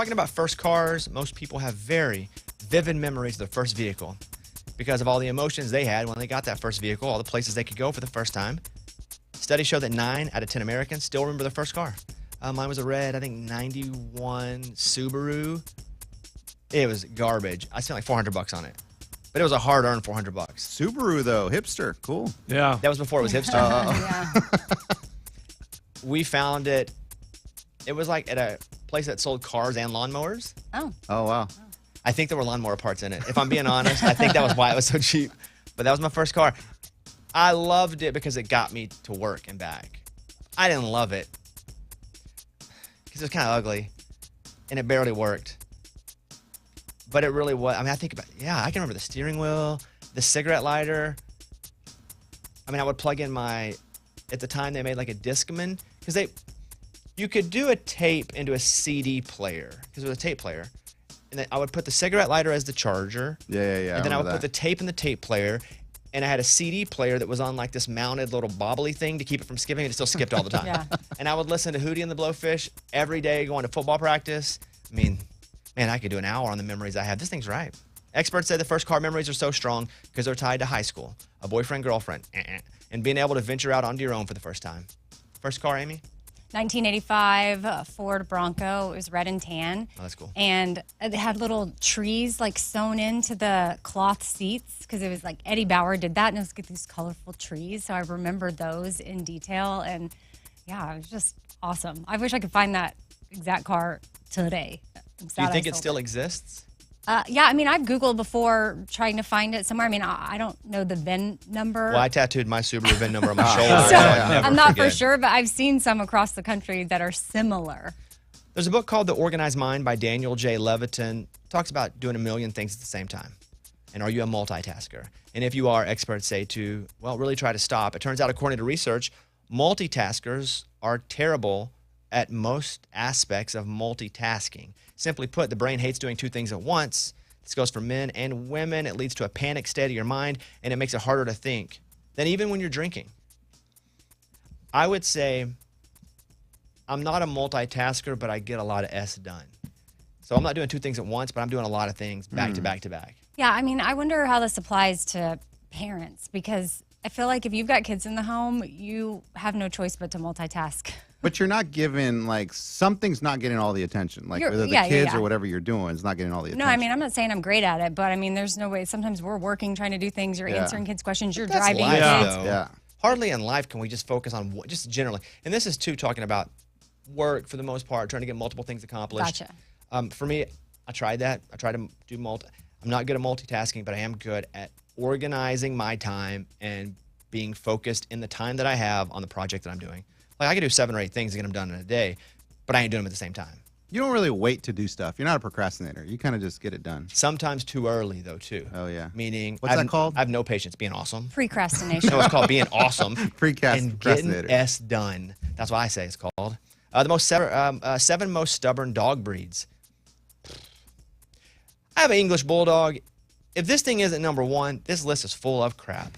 Talking about first cars, most people have very vivid memories of their first vehicle because of all the emotions they had when they got that first vehicle, all the places they could go for the first time. Studies show that 9 out of 10 Americans still remember their first car. Mine was a red, I think, 91 Subaru. It was garbage. I spent like $400 on it. But it was a hard-earned $400. Subaru, though. Hipster. Cool. Yeah. That was before it was hipster. Yeah. We found it. It was like at a place that sold cars and lawnmowers. Oh. Oh, wow. I think there were lawnmower parts in it. If I'm being honest, I think that was why it was so cheap. But that was my first car. I loved it because it got me to work and back. I didn't love it because it was kind of ugly and it barely worked. But it really was. I mean, I think about it. Yeah, I can remember the steering wheel, the cigarette lighter. I mean, I would plug in at the time they made like a Discman because you could do a tape into a CD player because it was a tape player. And then I would put the cigarette lighter as the charger. Yeah. And then I would put the tape in the tape player. And I had a CD player that was on like this mounted little bobbly thing to keep it from skipping. It still skipped all the time. Yeah. And I would listen to Hootie and the Blowfish every day going to football practice. I mean, man, I could do an hour on the memories I have. This thing's right. Experts say the first car memories are so strong because they're tied to high school, a boyfriend, girlfriend, and being able to venture out onto your own for the first time. First car, Amy? 1985 Ford Bronco. It was red and tan. Oh, that's cool. And it had little trees like sewn into the cloth seats because it was like Eddie Bauer did that, and it was like these colorful trees. So I remembered those in detail, and yeah, it was just awesome. I wish I could find that exact car today. Do you think it still exists? Yeah, I mean, I've Googled before trying to find it somewhere. I mean, I don't know the VIN number. Well, I tattooed my Subaru VIN number on my shoulder. So I'll I'm not forget. for sure, but I've seen some across the country that are similar. There's a book called The Organized Mind by Daniel J. Levitin. It talks about doing a million things at the same time. And are you a multitasker? And if you are, experts say to, well, really try to stop. It turns out, according to research, multitaskers are terrible at most aspects of multitasking. Simply put, the brain hates doing two things at once. This goes for men and women. It leads to a panic state of your mind, and it makes it harder to think than even when you're drinking. I would say I'm not a multitasker, but I get a lot of S done. So I'm not doing two things at once, but I'm doing a lot of things back to back to back. Yeah, I mean, I wonder how this applies to parents because I feel like if you've got kids in the home, you have no choice but to multitask. But you're not giving, like, something's not getting all the attention. Like, whether the kids or whatever you're doing is not getting all the attention. No, I mean, I'm not saying I'm great at it, but I mean, there's no way. Sometimes we're working, trying to do things. You're answering kids' questions. You're That's driving life, kids. though. Yeah. Hardly in life can we just focus on just generally. And this is, too, talking about work for the most part, trying to get multiple things accomplished. Gotcha. For me, I tried that. I tried to do I'm not good at multitasking, but I am good at organizing my time and being focused in the time that I have on the project that I'm doing. Like, I can do 7 or 8 things to get them done in a day, but I ain't doing them at the same time. You don't really wait to do stuff. You're not a procrastinator. You kind of just get it done. Sometimes too early, though, too. Oh, yeah. Meaning, What's that called? I have no patience. Being awesome. Precrastination. No, it's called being awesome. And getting Procrastinator. S done. That's what I say it's called. The 7 most stubborn dog breeds. I have an English Bulldog. If this thing isn't number 1, this list is full of crap.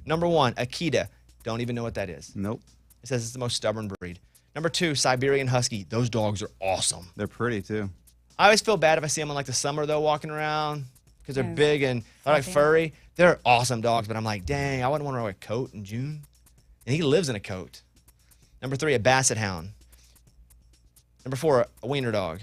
Number 1, Akita. Don't even know what that is. Nope. It says it's the most stubborn breed. Number 2, Siberian Husky. Those dogs are awesome. They're pretty, too. I always feel bad if I see them in like the summer, though, walking around because they're big and they're like furry. They're awesome dogs, but I'm like, dang, I wouldn't want to wear a coat in June. And he lives in a coat. Number 3, a Basset Hound. Number 4, a Wiener Dog.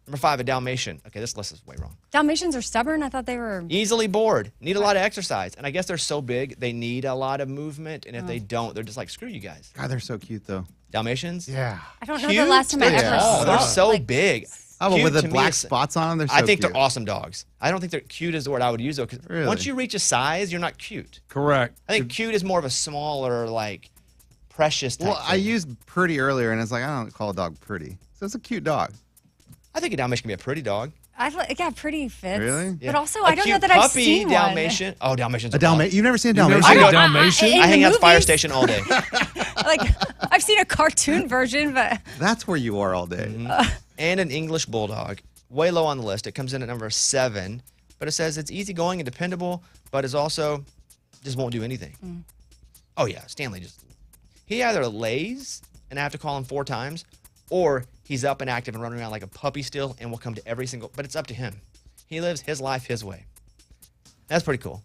Number 5, a Dalmatian. Okay, this list is way wrong. Dalmatians are stubborn? I thought they were... Easily bored. Need a lot of exercise. And I guess they're so big, they need a lot of movement. And if they don't, they're just like, screw you guys. God, they're so cute, though. Dalmatians? Yeah. I don't know the last time I They're ever tall. saw They're so like, big. Oh, but Cute with the to me black is- spots on them, they're so I think cute. they're awesome dogs. I don't think they're cute is the word I would use, though, because Really? once you reach a size, you're not cute. Correct. I think cute is more of a smaller, like, precious type Well, I thing. used pretty earlier, and it's like, I don't call a dog pretty. So it's a cute dog. I think a Dalmatian can be a pretty dog. Yeah, pretty fits. Really? But also, A I don't cute know that I've puppy seen Dalmatian. Oh, Dalmatians are A Dalmatian? You've never seen a Dalmatian? never seen a one. Dalmatian? In I the hang out at the fire movies, station all day. Like, I've seen a cartoon version, but That's where you are all day. And an English Bulldog. Way low on the list. It comes in at number 7. But it says it's easygoing and dependable, but is also just won't do anything. Oh, yeah. Stanley he either lays, and I have to call him 4 times, or He's up and active and running around like a puppy still and will come to every single, but it's up to him. He lives his life his way. That's pretty cool.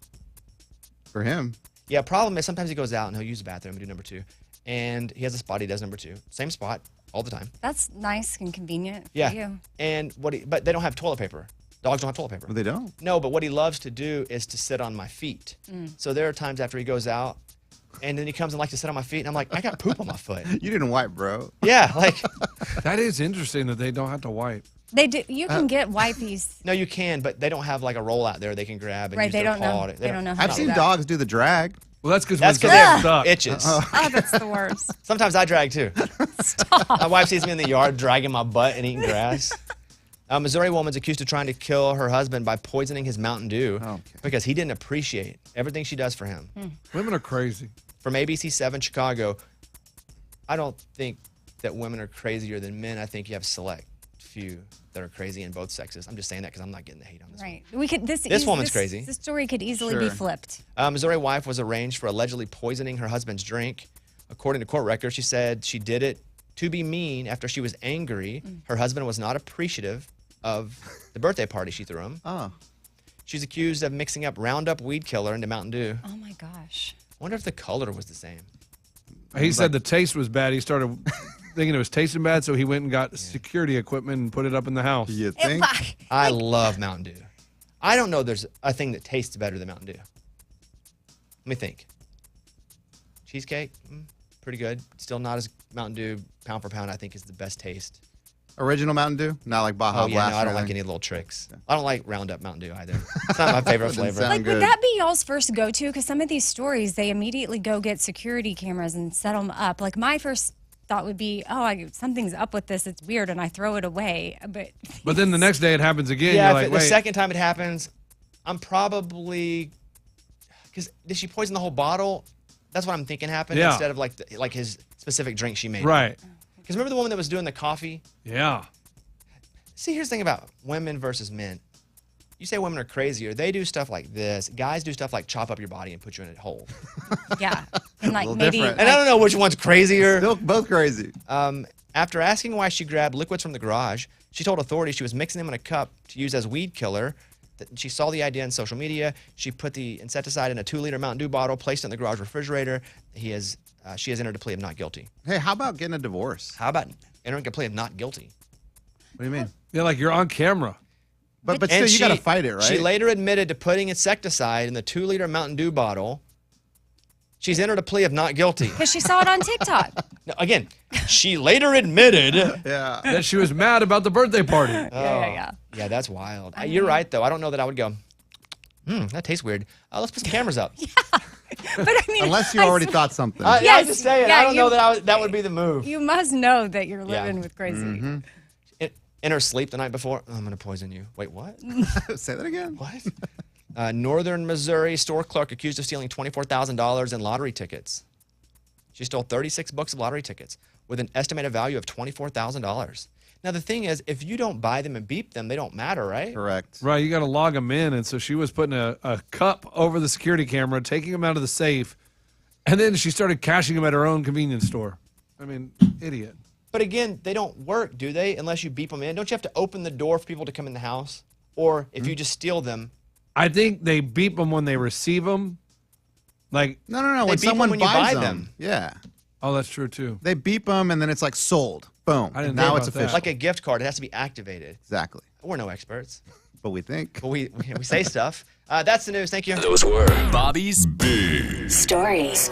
For him. Yeah, problem is sometimes he goes out and he'll use the bathroom and do number 2. And he has a spot he does number 2. Same spot all the time. That's nice and convenient for Yeah. you. And but they don't have toilet paper. Dogs don't have toilet paper. Well, they don't. No, but what he loves to do is to sit on my feet. So there are times after he goes out and then he comes and likes to sit on my feet and I'm like, I got poop on my foot. You didn't wipe, bro. Yeah, like. That is interesting that they don't have to wipe. They do. You can get wipes. No, you can, but they don't have like a roll out there they can grab and Right, use they their don't paw. know. They don't know how I've to do seen that. dogs do the drag. Well, that's because they're stuck. itches. Oh, that's the worst. Sometimes I drag too. My wife sees me in the yard dragging my butt and eating grass. A Missouri woman's accused of trying to kill her husband by poisoning his Mountain Dew because he didn't appreciate everything she does for him. Women are crazy. From ABC 7 Chicago, I don't think that women are crazier than men. I think you have select few that are crazy in both sexes. I'm just saying that because I'm not getting the hate on this. Right. We could. This woman's crazy. This story could easily be flipped. A Missouri wife was arraigned for allegedly poisoning her husband's drink. According to court records, she said she did it to be mean after she was angry. Her husband was not appreciative of the birthday party she threw him. Oh. She's accused of mixing up Roundup weed killer into Mountain Dew. Oh my gosh. I wonder if the color was the same. He said the taste was bad. He started thinking it was tasting bad, so he went and got security equipment and put it up in the house. You think? I love Mountain Dew. I don't know there's a thing that tastes better than Mountain Dew. Let me think. Cheesecake, pretty good. Still not as Mountain Dew, pound for pound, I think is the best taste. Original Mountain Dew? Not like Baja Oh, yeah, Blast no, I or don't like anything? any little tricks. I don't like Roundup Mountain Dew either. It's not my favorite Doesn't flavor. sound Like, good. would that be y'all's first go-to? Because some of these stories, they immediately go get security cameras and set them up. Like, my first thought would be, something's up with this. It's weird, and I throw it away. But then the next day it happens again. Yeah, You're like, the wait. second time it happens, I'm probably, because did she poison the whole bottle? That's what I'm thinking happened instead of like his specific drink she made. Right. Because remember the woman that was doing the coffee? Yeah. See, here's the thing about women versus men. You say women are crazier. They do stuff like this. Guys do stuff like chop up your body and put you in a hole. Yeah. And like little maybe. different. And I don't know which one's crazier. Still both crazy. After asking why she grabbed liquids from the garage, she told authorities she was mixing them in a cup to use as weed killer. She saw the idea on social media. She put the insecticide in a 2-liter Mountain Dew bottle, placed it in the garage refrigerator. She has entered a plea of not guilty. Hey, how about getting a divorce? How about entering a plea of not guilty? What do you mean? Yeah, like you're on camera. But still, And you got to fight it, right? She later admitted to putting insecticide in the 2-liter Mountain Dew bottle. She's entered a plea of not guilty. Because she saw it on TikTok. Now, again, she later admitted. Yeah. That she was mad about the birthday party. Yeah. Yeah, that's wild. You're right, though. I don't know that I would go, that tastes weird. Let's put some cameras up. But I mean, Unless you already thought something. I'm Yes, just saying. yeah, I don't know that would be the move. you must know that you're living with crazy. Mm-hmm. In her sleep the night before, I'm going to poison you. Wait, what? Say that again. What? Northern Missouri store clerk accused of stealing $24,000 in lottery tickets. She stole 36 books of lottery tickets with an estimated value of $24,000. Now, the thing is, if you don't buy them and beep them, they don't matter, right? Correct. Right, you got to log them in. And so she was putting a cup over the security camera, taking them out of the safe, and then she started cashing them at her own convenience store. I mean, idiot. But again, they don't work, do they? Unless you beep them in. Don't you have to open the door for people to come in the house? Or if you just steal them. I think they beep them when they receive them. Like, No. They When beep 'em someone when you buys buy them. them. Yeah. oh, that's true too. They beep them, and then it's like sold. Boom. I didn't now know it's about that. official. Like a gift card, it has to be activated. Exactly. We're no experts, But we think. but we say stuff. That's the news. Thank you. Those were Bobby's Big Stories.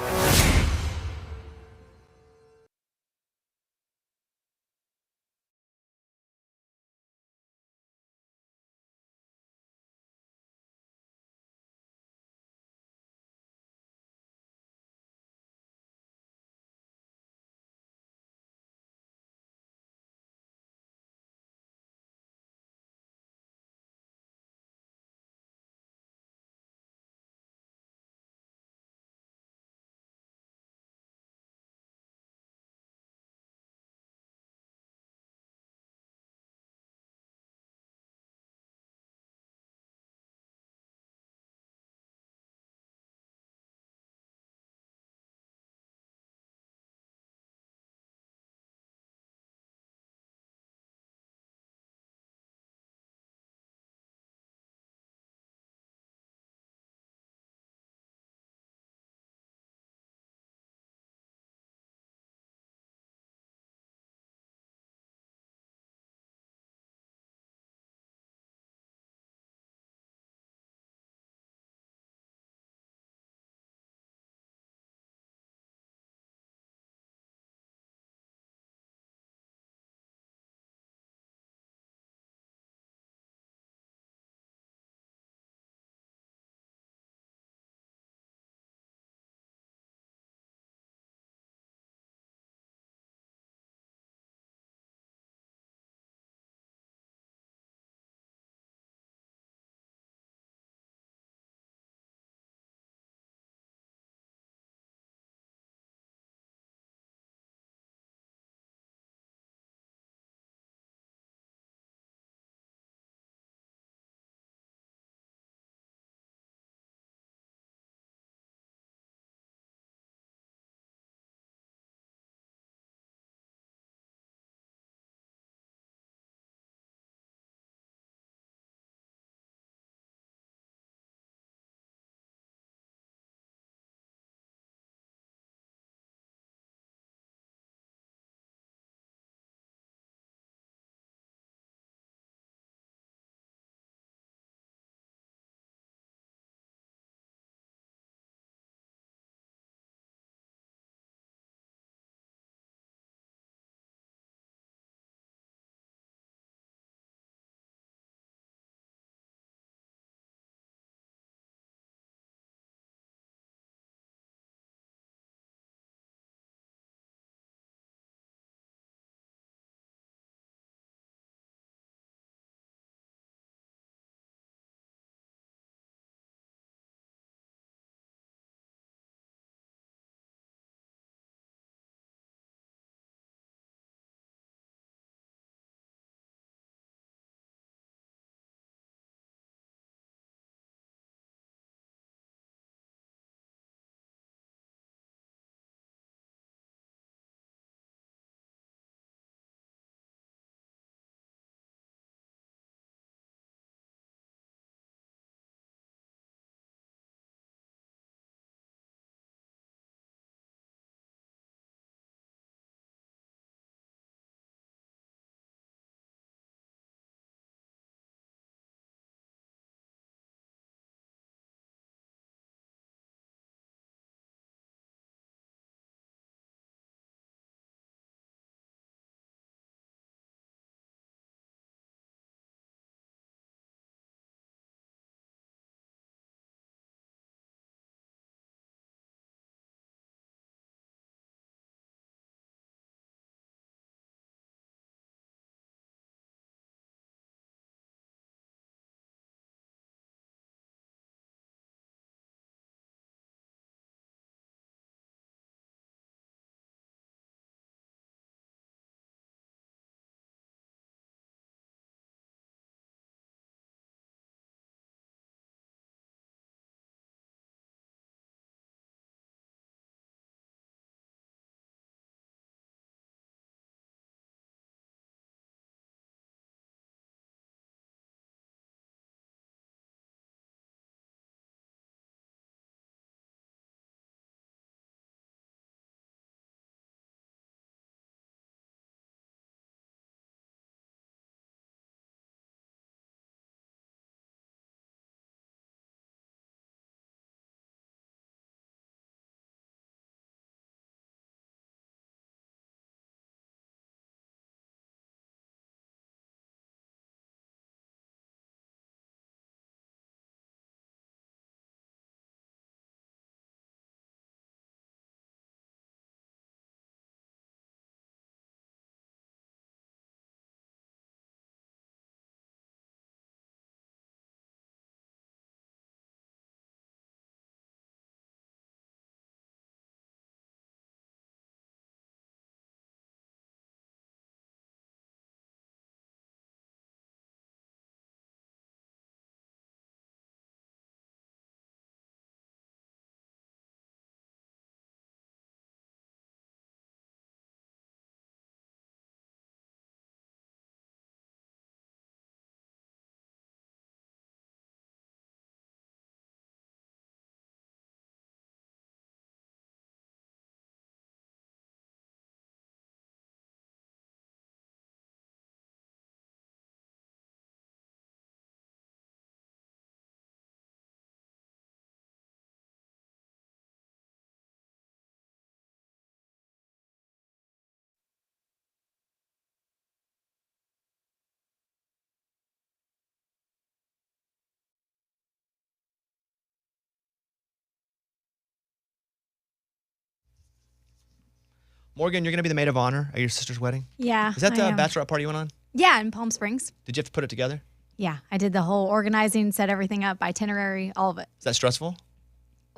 Morgan, you're going to be the maid of honor at your sister's wedding? Yeah. Is that the I am. bachelorette party you went on? Yeah, in Palm Springs. Did you have to put it together? Yeah, I did the whole organizing, set everything up, itinerary, all of it. Is that stressful?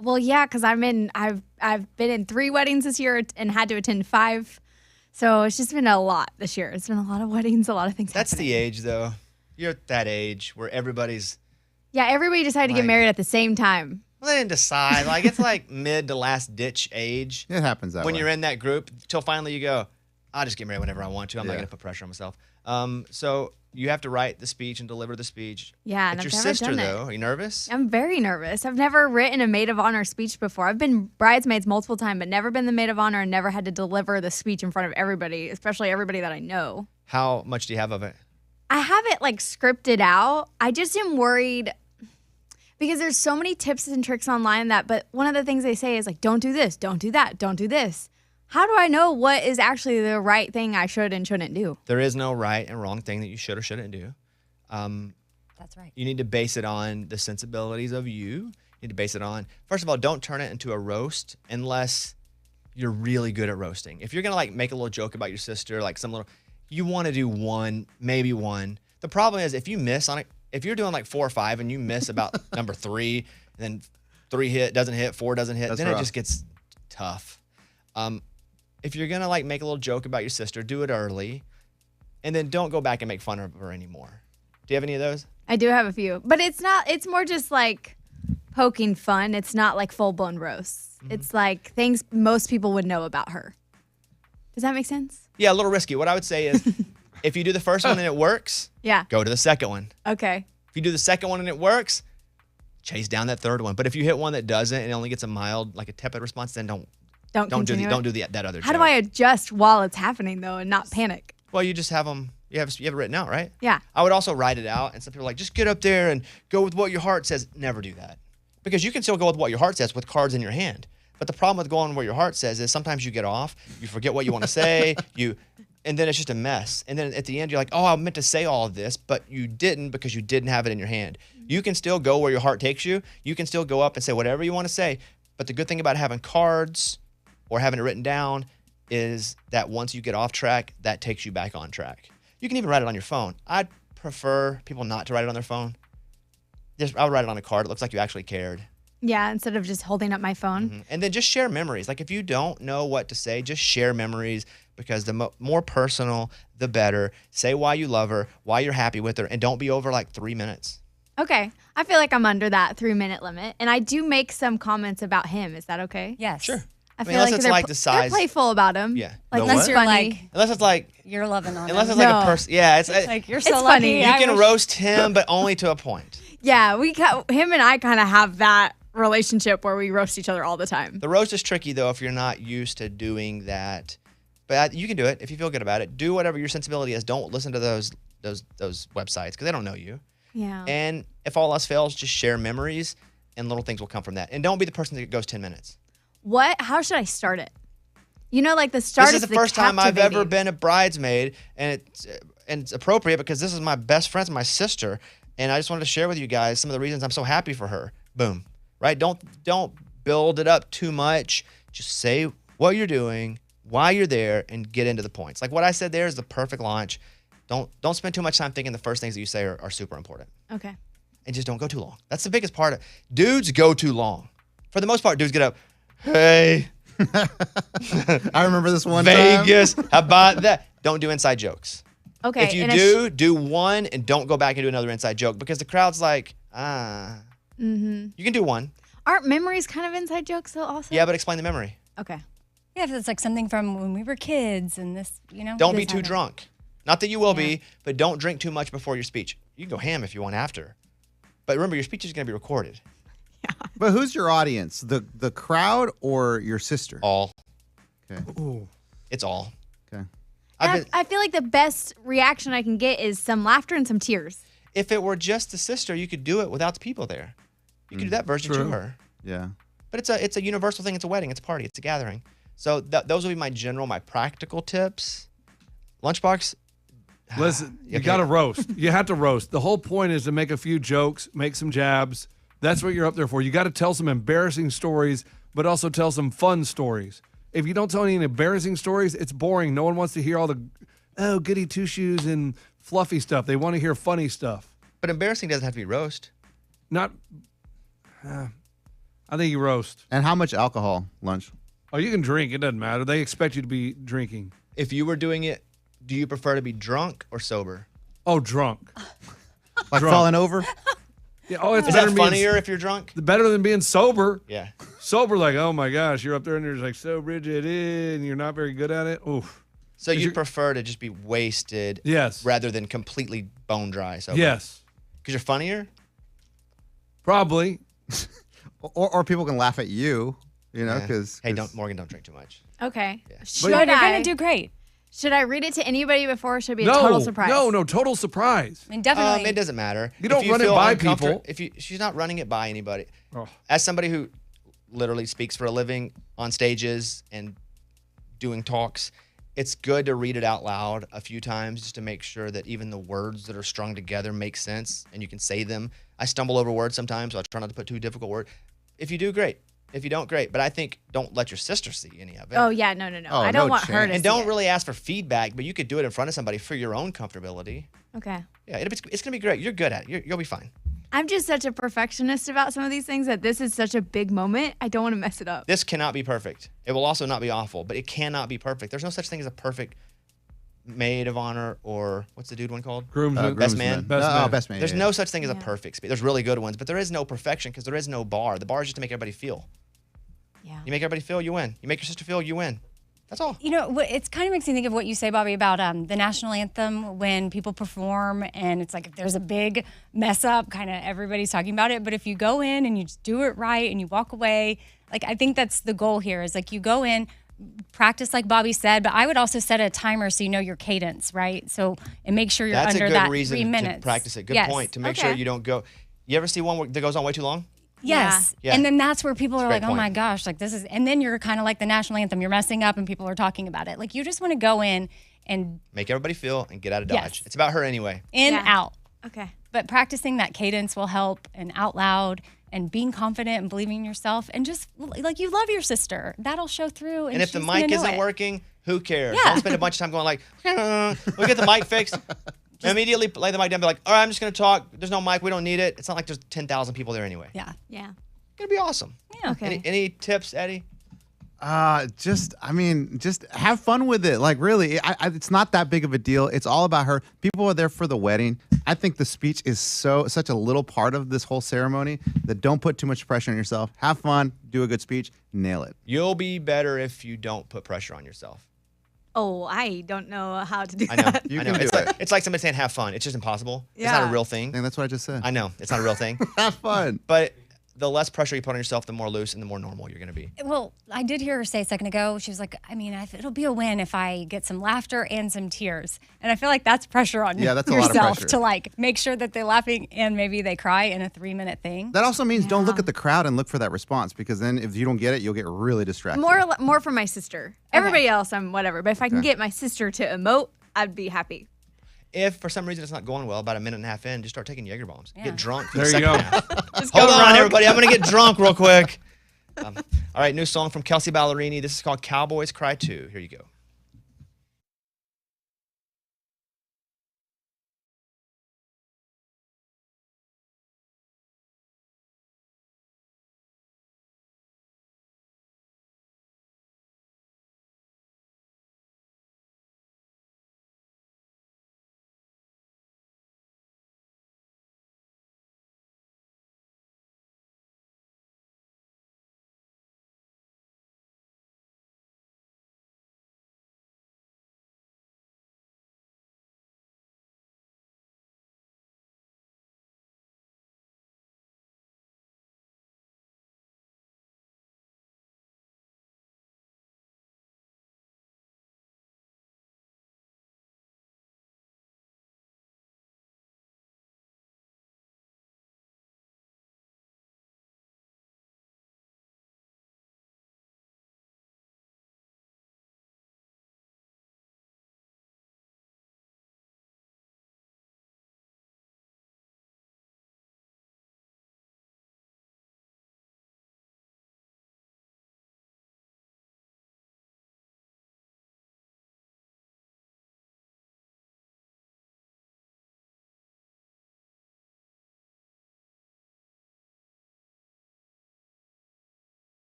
Well, yeah, because I've been in 3 weddings this year and had to attend 5. So it's just been a lot this year. It's been a lot of weddings, a lot of things That's happening. the age, though. You're at that age where everybody's... Yeah, everybody decided to get married at the same time. Well, they didn't decide. Like, it's like mid to last ditch age. It happens that when way. you're in that group, till finally you go, I'll just get married whenever I want to. I'm not going to put pressure on myself. So you have to write the speech and deliver the speech. Yeah, and it's I've your never sister, done it. though. Are you nervous? I'm very nervous. I've never written a maid of honor speech before. I've been bridesmaids multiple times, but never been the maid of honor and never had to deliver the speech in front of everybody, especially everybody that I know. How much do you have of it? I have it like scripted out. I just am worried because there's so many tips and tricks online but one of the things they say is like, don't do this, don't do that, don't do this. How do I know what is actually the right thing I should and shouldn't do? There is no right and wrong thing that you should or shouldn't do. That's right. You need to base it on the sensibilities of you. You need to base it on, first of all, don't turn it into a roast unless you're really good at roasting. If you're going to like make a little joke about your sister, like you want to do one, maybe one. The problem is if you miss on it, if you're doing like 4 or 5 and you miss about number 3, and then 3 doesn't hit, 4 doesn't hit, then rough. It just gets tough. If you're gonna like make a little joke about your sister, do it early, and then don't go back and make fun of her anymore. Do you have any of those? I do have a few, but it's more just like poking fun. It's not like full blown roasts. Mm-hmm. It's like things most people would know about her. Does that make sense? Yeah, a little risky. What I would say is, if you do the first one and it works, go to the second one. Okay. If you do the second one and it works, chase down that third one. But if you hit one that doesn't and it only gets a mild, like a tepid response, then don't do that other. How do I adjust while it's happening though and not panic? Well, you just have them. You have it written out, right? Yeah. I would also write it out, and some people are like, just get up there and go with what your heart says. Never do that, because you can still go with what your heart says with cards in your hand. But the problem with going where your heart says is sometimes you get off, you forget what you want to say, and then it's just a mess. And then at the end, you're like, oh, I meant to say all of this, but you didn't because you didn't have it in your hand. You can still go where your heart takes you. You can still go up and say whatever you want to say. But the good thing about having cards or having it written down is that once you get off track, that takes you back on track. You can even write it on your phone. I'd prefer people not to write it on their phone. I would write it on a card. It looks like you actually cared. Yeah, instead of just holding up my phone. Mm-hmm. And then just share memories. Like if you don't know what to say, just share memories, because the more personal, the better. Say why you love her, why you're happy with her, and don't be over like 3 minutes. Okay. I feel like I'm under that 3-minute limit. And I do make some comments about him. Is that okay? Yes. Sure. I feel unless like it's like the size. they're playful about him. Yeah. Like Unless you're funny. like, Unless it's like you're loving on unless him. it's like No. a person. Yeah, it's Like you're so It's lucky. funny. you I can wish- roast him, but only to a point. Yeah, him and I kind of have that relationship where we roast each other all the time. The roast is tricky though if you're not used to doing that. But you can do it if you feel good about it. Do whatever your sensibility is. Don't listen to those websites because they don't know you. Yeah. And if all else fails, just share memories and little things will come from that. And don't be the person that goes 10 minutes. How should I start it? You know, like the start This is the first time I've ever been a bridesmaid, and it's appropriate because this is my best friend, my sister, and I just wanted to share with you guys some of the reasons I'm so happy for her. Boom. Right? Don't build it up too much. Just say what you're doing, why you're there, and get into the points. Like what I said there is the perfect launch. Don't spend too much time thinking the first things that you say are super important. Okay. And just don't go too long. That's the biggest part. Dudes go too long. For the most part, dudes get up, hey, I remember this one Vegas, how about that? Don't do inside jokes. Okay. If you do one and don't go back and do another inside joke because the crowd's like, Mm-hmm. You can do one. Aren't memories kind of inside jokes though also? Yeah, but explain the memory. Okay. Yeah, if it's like something from when we were kids and this, Don't this be too happened. drunk. Not that you will be, but don't drink too much before your speech. You can go ham if you want after. But remember, your speech is going to be recorded. But who's your audience? The crowd or your sister? All. Okay. Ooh. It's all. Okay. I feel like the best reaction I can get is some laughter and some tears. If it were just the sister, you could do it without the people there. You could do that version True. to her. Yeah. But it's a universal thing. It's a wedding. It's a party. It's a gathering. So those would be my practical tips. Lunchbox. Listen, you Okay. got to roast. You have to roast. The whole point is to make a few jokes, make some jabs. That's what you're up there for. You got to tell some embarrassing stories, but also tell some fun stories. if you don't tell any embarrassing stories, it's boring. No one wants to hear all the, goody two-shoes and fluffy stuff. They want to hear funny stuff. But embarrassing doesn't have to be roast. I think you roast. And how much alcohol, Lunch? Oh, you can drink. It doesn't matter. They expect you to be drinking. If you were doing it, do you prefer to be drunk or sober? Oh, drunk. Like Drunk. falling over? Yeah. Oh, it's Is better that than funnier if you're drunk? better than being sober. Yeah. Sober, like, oh my gosh, you're up there and you're just like so rigid and you're not very good at it. Oof. So you prefer to just be wasted Yes. rather than completely bone dry sober? Yes. Because you're funnier? Probably. Or people can laugh at you, you know, Yeah. because... Hey, Morgan, don't drink too much. Okay. Yeah. Should But you're I? going to do great. Should I read it to anybody before, or should it be a No. total surprise? No, total surprise. I mean, definitely. It doesn't matter. You don't If run it feel by uncomfortable- people. She's not running it by anybody. Oh. As somebody who literally speaks for a living on stages and doing talks, it's good to read it out loud a few times just to make sure that even the words that are strung together make sense and you can say them. I stumble over words sometimes, so I try not to put too difficult words. If you do, great. If you don't, great. But I think don't let your sister see any of it. Oh, yeah. No. Oh, I don't no want her chance. to And see don't it. really ask for feedback, but you could do it in front of somebody for your own comfortability. Okay. Yeah, it's going to be great. You're good at it. You'll be fine. I'm just such a perfectionist about some of these things that this is such a big moment. I don't want to mess it up. This cannot be perfect. It will also not be awful, but it cannot be perfect. There's no such thing as a perfect maid of honor or what's the dude one called? Groomsman. Best man. Best man. Best man. There's yeah. no such thing as a Yeah. perfect speech. There's really good ones, but there is no perfection because there is no bar. The bar is just to make everybody feel. Yeah. You make everybody feel, you win. You make your sister feel, you win. That's all. You know, it's kind of makes me think of what you say, Bobby, about the national anthem when people perform and it's like if there's a big mess up, kind of everybody's talking about it. But if you go in and you just do it right and you walk away, like I think that's the goal here is like you go in, practice like Bobby said, but I would also set a timer so you know your cadence, right? So and make sure you're That's under a good that reason 3 to minutes. practice it. Good Yes. point. To make sure Okay. you don't go. You ever see one that goes on way too long? Yes. Yeah. And then that's where people That's are a like, great oh my point. gosh, like this is, and then you're kind of like the national anthem. You're messing up and people are talking about it. Like you just want to go in and Make everybody feel and get out of Dodge. Yes. It's about her anyway. in, Yeah. out. Okay. But practicing that cadence will help and out loud and being confident and believing in yourself and just like you love your sister. That'll show through. And if the she's gonna mic know isn't it. working, who cares? Yeah. Don't spend a bunch of time going like, we'll get the mic fixed. Immediately lay the mic down and be like, all right, I'm just going to talk. There's no mic. We don't need it. It's not like there's 10,000 people there anyway. Yeah. Yeah. It's going to be awesome. Yeah. Okay. Any tips, Eddie? Just have fun with it. Like, really, it's not that big of a deal. It's all about her. People are there for the wedding. I think the speech is such a little part of this whole ceremony that don't put too much pressure on yourself. Have fun, do a good speech, nail it. You'll be better if you don't put pressure on yourself. Oh, I don't know how to do I know. that. You I know. can do It's it. like, it's like somebody saying have fun. It's just impossible. It's not Yeah. a real I thing. think that's what I just said. I know. It's not a real thing. Have fun. But the less pressure you put on yourself, the more loose and the more normal you're going to be. Well, I did hear her say a second ago, she was like, I mean, it'll be a win if I get some laughter and some tears. And I feel like that's pressure on Yeah, that's a lot of yourself pressure. to like make sure that they're laughing and maybe they cry in a 3-minute thing. That also means don't look at the crowd and look for that response, because then if you don't get it, you'll get really distracted. More for my sister. Everybody else, I'm whatever. But if I can get my sister to emote, I'd be happy. If for some reason it's not going well, about a minute and a half in, just start taking Jaeger bombs. Yeah. Get drunk. For There the you second go. half. Just Hold go on, rogue. everybody. I'm going to get drunk real quick. All right, new song from Kelsey Ballerini. This is called Cowboys Cry 2. Here you go.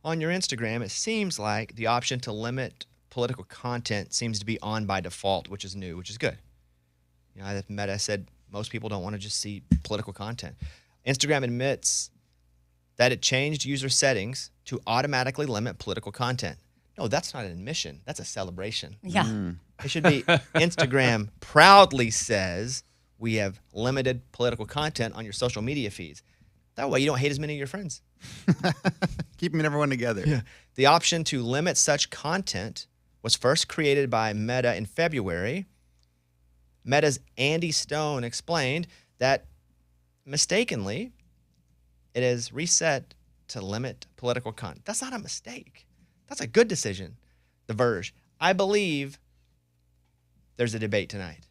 on your Instagram, it seems like the option to limit political content seems to be on by default, which is new, which is good. You know, Meta said most people don't want to just see political content. Instagram admits that it changed user settings to automatically limit political content. No, that's not an admission. That's a celebration. Yeah. It should be Instagram proudly says we have limited political content on your social media feeds. That way you don't hate as many of your friends. Keeping everyone together. Yeah. The option to limit such content was first created by Meta in February. Meta's Andy Stone explained that mistakenly, it is reset to limit political content. That's not a mistake. That's a good decision. The Verge. I believe there's a debate tonight.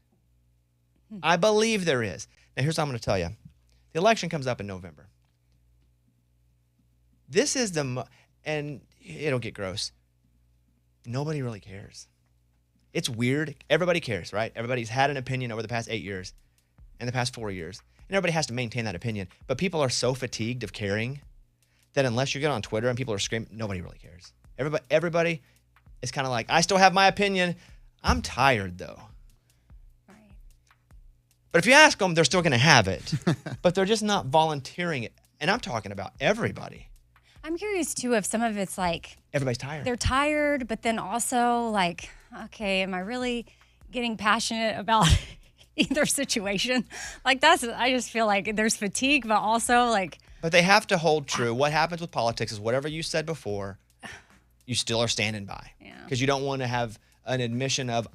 I believe there is. Now, here's what I'm going to tell you. The election comes up in November. This is and it'll get gross. Nobody really cares. It's weird. Everybody cares, right? Everybody's had an opinion over the past 8 years and the past 4 years. And everybody has to maintain that opinion. But people are so fatigued of caring that unless you get on Twitter and people are screaming, nobody really cares. Everybody is kind of like, I still have my opinion. I'm tired, though. Right. But if you ask them, they're still going to have it. But they're just not volunteering it. And I'm talking about everybody. I'm curious, too, if some of it's like Everybody's tired. they're tired, but then also like, okay, am I really getting passionate about either situation? Like I just feel like there's fatigue, but also like. But they have to hold true. What happens with politics is whatever you said before, you still are standing by. Yeah. Because you don't want to have an admission of,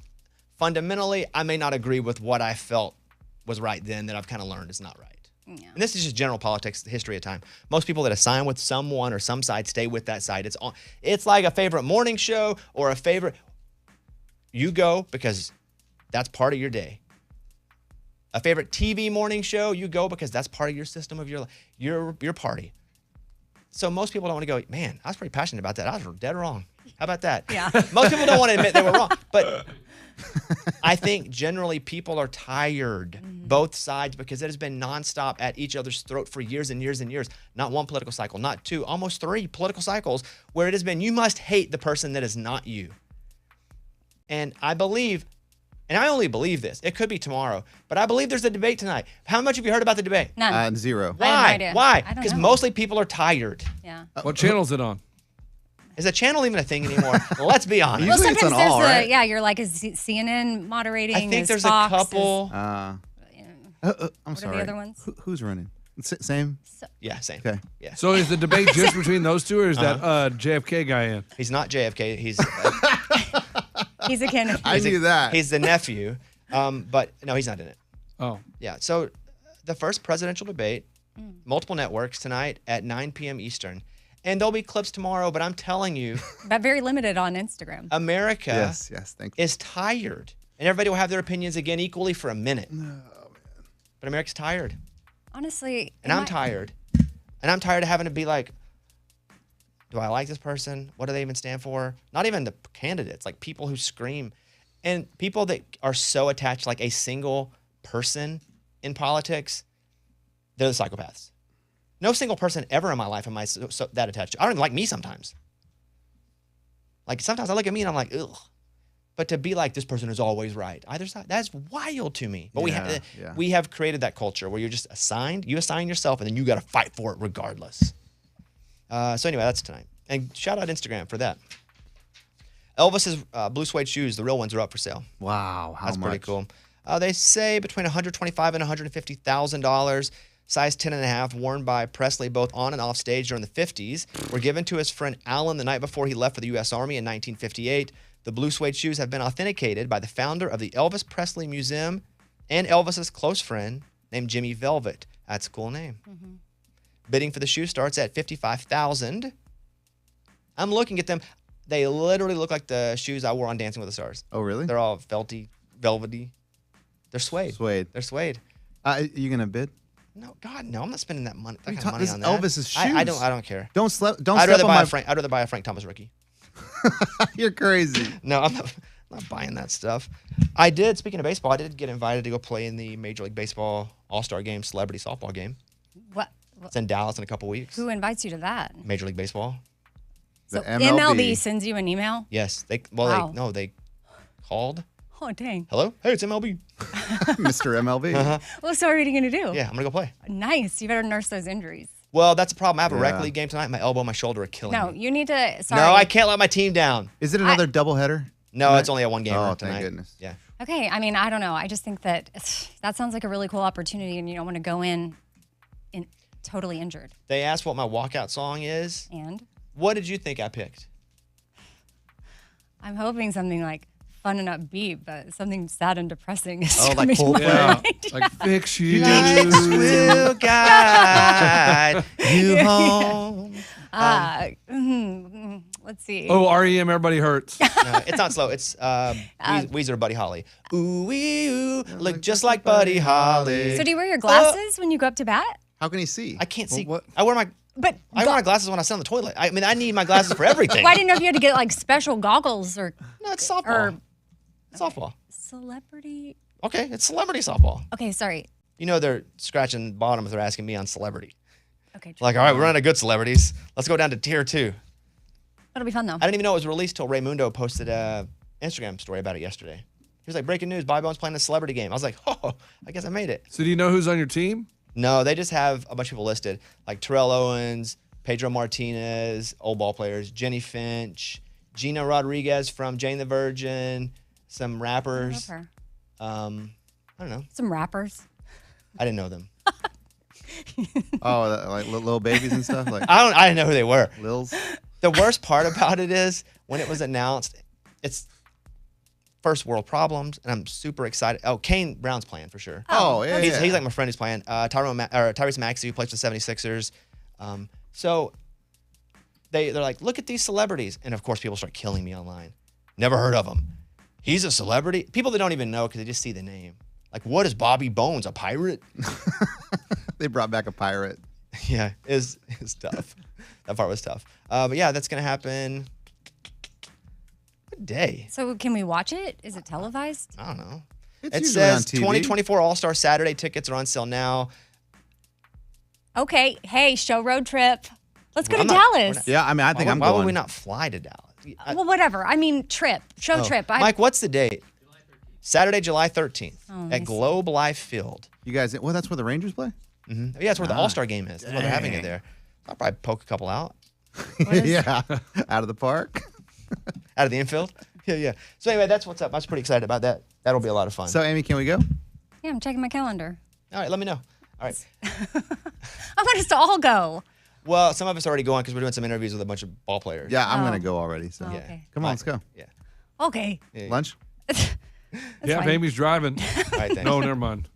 fundamentally, I may not agree with what I felt was right then that I've kind of learned is not right. Yeah. And this is just general politics, the history of time. Most people that assign with someone or some side stay with that side. It's like a favorite morning show or a favorite. You go because that's part of your day. A favorite TV morning show, you go because that's part of your system of your party. So most people don't want to go, man, I was pretty passionate about that. I was dead wrong. How about that? Yeah. Most people don't want to admit they were wrong. But I think generally people are tired, both sides, because it has been nonstop at each other's throat for years and years and years. Not one political cycle, not two, almost 3 political cycles where it has been, you must hate the person that is not you. And I believe, and I only believe this, it could be tomorrow, but I believe there's a debate tonight. How much have you heard about the debate? None. 0. I have no Why? idea. Why? I don't Because know. mostly people are tired. Yeah. What channel's it on? Is a channel even a thing anymore? Let's be honest. Usually it's Sometimes on there's all, right? yeah, you're like, is CNN moderating? I think Is there's Fox, a couple. I'm What are sorry. the other ones? Who's running? Same? Yeah, same. Okay. Yeah. So is the debate just between those two, or is that JFK guy in? He's not JFK. He's He's a candidate. I knew that. he's the nephew. But no, he's not in it. Oh, Yeah. So the first presidential debate, multiple networks tonight at 9 p.m. Eastern. And there'll be clips tomorrow, but I'm telling you, But very limited on Instagram. America Yes, thank you. is tired. And everybody will have their opinions again equally for a minute. But America's tired. Honestly. And I'm tired. And I'm tired of having to be like, do I like this person? What do they even stand for? Not even the candidates, like people who scream. And people that are so attached to like a single person in politics, they're the psychopaths. No single person ever in my life am I so that attached to. I don't even like me sometimes. Like sometimes I look at me and I'm like, ugh. But to be like, this person is always right. Either side, that's wild to me. But Yeah. we have created that culture where you're just assigned, you assign yourself, and then you got to fight for it regardless. So anyway, that's tonight. And shout out Instagram for that. Elvis's blue suede shoes, the real ones, are up for sale. Wow. How That's much? pretty cool. They say between $125,000 and $150,000. Size 10.5, worn by Presley both on and off stage during the 50s, were given to his friend Alan the night before he left for the U.S. Army in 1958. The blue suede shoes have been authenticated by the founder of the Elvis Presley Museum and Elvis's close friend named Jimmy Velvet. That's a cool name. Bidding for the shoe starts at $55,000. I'm looking at them. They literally look like the shoes I wore on Dancing with the Stars. Oh, really? They're all velvety. They're suede. Suede. They're suede. You gonna bid? No, God, no! I'm not spending that money. That you kind of money this on is that. Elvis's I shoes. don't care. Don't step I'd rather on buy my. I'd rather buy a Frank Thomas rookie. You're crazy. No, I'm not buying that stuff. I did. Speaking of baseball, I did get invited to go play in the Major League Baseball All-Star Game, celebrity softball game. What? It's in Dallas in a couple weeks. Who invites you to that? Major League Baseball. So The MLB sends you an email? Yes. They called. Oh, dang. Hello? Hey, it's MLB. Mr. MLB. Well, so what are you going to do? Yeah, I'm going to go play. Nice. You better nurse those injuries. Well, that's a problem. I have a rec Yeah. league game tonight. My elbow and my shoulder are killing No, me. you need to. Sorry. No, I can't let my team down. Is it another doubleheader? No, it's only a one game Oh, tonight. thank goodness. Yeah. Okay. I mean, I don't know. I just think that sounds like a really cool opportunity, and you don't want to go in totally injured. They asked what my walkout song is. And What did you think I picked? I'm hoping something like fun and upbeat, but something sad and depressing is Oh, like coming to Coldplay? my Yeah, mind. like fix you. Lights will guide you home. Let's see. Oh, REM, Everybody Hurts. No, it's not slow. It's Weezer, Buddy Holly. Ooh, wee, ooh, look just like Buddy Holly. So do you wear your glasses when you go up to bat? How can he see? I can't see. what? I wear my glasses when I sit on the toilet. I mean, I need my glasses for everything. Well, I didn't know if you had to get like special goggles or No, it's softball. Softball. celebrity. Okay, it's celebrity softball. Okay, sorry. You know they're scratching the bottom if they're asking me on celebrity. Okay, Like, all right, we're running good celebrities. Let's go down to tier 2. that'll be fun though. I didn't even know it was released till Raymundo posted a Instagram story about it yesterday. He was like, breaking news, Bobby Bones playing a celebrity game. I was like, oh, I guess I made it. So do you know who's on your team? No, they just have a bunch of people listed, like Terrell Owens, Pedro Martinez, old ball players, Jenny Finch, Gina Rodriguez from Jane the Virgin, some rappers. Love her. I don't know. Some rappers. I didn't know them. Oh, like little babies and stuff? Like I didn't know who they were. Lils? The worst part about it is when it was announced, it's first world problems, and I'm super excited. Oh, Kane Brown's playing for sure. Oh, yeah, He's yeah. like my friend who's playing. Tyrese Maxey, who plays for the 76ers. So they're like, look at these celebrities. And of course, people start killing me online. Never heard of him. He's a celebrity. People that don't even know because they just see the name. Like, what is Bobby Bones, a pirate? They brought back a pirate. Yeah, it's tough. That part was tough. But yeah, that's going to happen. What day? So can we watch it? Is it televised? I don't know. It's It usually on says TV. 2024 All-Star Saturday tickets are on sale now. Okay. Hey, show road trip. Let's go I'm to not- we're Dallas. not- Yeah, I mean, I think I'm Why going. would we not fly to Dallas? Well, whatever. I mean, trip. Show trip. Mike, what's the date? Saturday, July 13th let me at Globe Life Field. You guys, well, that's where the Rangers play? Yeah, that's where the All-Star game is. That's why they're having it there. I'll probably poke a couple out Yeah, out of the park. of the infield. Yeah. So anyway, that's what's up. I was pretty excited about that. That'll be a lot of fun. So, Amy, can we go? Yeah, I'm checking my calendar. All right, let me know. All right. I want us to all go. Well, some of us are already going because we're doing some interviews with a bunch of ball players. Yeah, I'm Oh. going to go already. So, Oh, Yeah. okay. come on, let's go. Yeah. Okay. Yeah. Lunch? Yeah, fine. Amy's driving. All right, thanks. No, never mind.